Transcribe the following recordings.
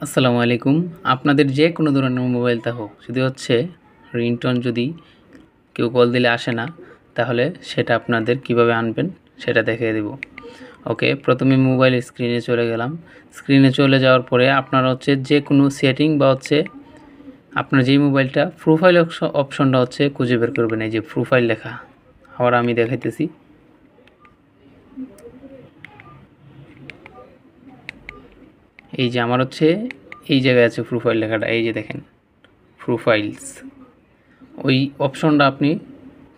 আসসালামু আলাইকুম। আপনাদের যে কোনো ধরনের মোবাইলটা হোক, যদি হচ্ছে রিংটোন যদি কেউ কল দিলে আসে না, তাহলে সেটা আপনাদের কিভাবে আনবেন সেটা দেখিয়ে দেব। ওকে, প্রথমে মোবাইল স্ক্রিনে চলে গেলাম। স্ক্রিনে চলে যাওয়ার পরে আপনারা হচ্ছে যে কোনো সেটিং বা হচ্ছে আপনার যেই মোবাইলটা প্রোফাইল অপশনটা হচ্ছে খুঁজে বের করবেন। এই যে প্রোফাইল লেখা, আবার আমি দেখাইতেছি। এই যে আমার হচ্ছে এই জায়গায় আছে প্রোফাইল লেখাটা, এই যে দেখেন প্রোফাইলস, ওই অপশনটা আপনি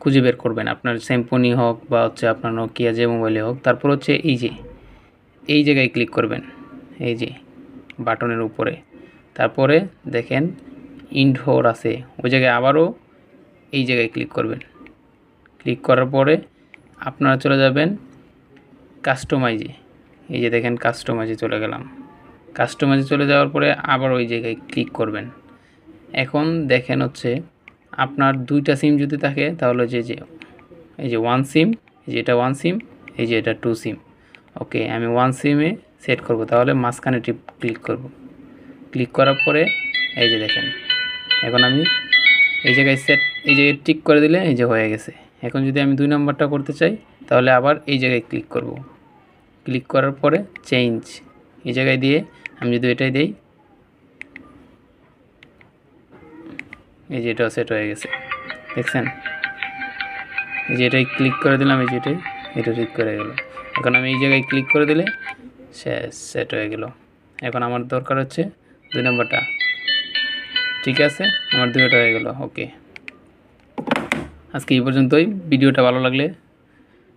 খুঁজে বের করবেন, আপনার স্যামসং হোক বা হচ্ছে আপনার নোকিয়া যে মোবাইলে হোক। তারপর হচ্ছে এই জায়গায় ক্লিক করবেন, এই যে বাটনের উপরে। তারপরে দেখেন ইনডোর আছে, ওই জায়গায় আবারও এই জায়গায় ক্লিক করবেন। ক্লিক করার পরে আপনারা চলে যাবেন কাস্টমাইজে। এই যে দেখেন কাস্টমাইজে চলে গেলাম। কাস্টমাইজে চলে যাওয়ার পরে আবার ওই জায়গায় ক্লিক করবেন। এখন দেখেন হচ্ছে আপনার দুইটা সিম যদি থাকে তাহলে এই যে ওয়ান সিম, এই যে এটা ওয়ান সিম, এই যে এটা টু সিম। ওকে, আমি ওয়ান সিমে সেট করব, তাহলে মাঝখানে ক্লিক করব। ক্লিক করার পরে এই যে দেখেন, এখন আমি এই জায়গায় টিক করে দিলে এই যে হয়ে গেছে। এখন যদি আমি দুই নম্বরটা করতে চাই তাহলে আবার এই জায়গায় ক্লিক করব। ক্লিক করার পরে চেঞ্জ এই জায়গায় দিয়ে আমি যদি এটাই দিই, এই যে এটা সেট হয়ে গেছে, দেখছেন? এই যে এটাই ক্লিক করে দিলাম, এই যে এটা ঠিক করে গেল। এখন আমি এই জায়গায় ক্লিক করে দিলে সেট হয়ে গেল। এখন আমার দরকার হচ্ছে দুই নম্বরটা। ঠিক আছে, আমার দুইটা হয়ে গেল। ওকে, আজকে এই পর্যন্তই। ভিডিওটা ভালো লাগলে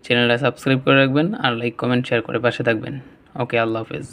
চ্যানেলটা সাবস্ক্রাইব করে রাখবেন আর লাইক কমেন্ট শেয়ার করে পাশে থাকবেন। ওকে, আল্লাহ হাফেজ।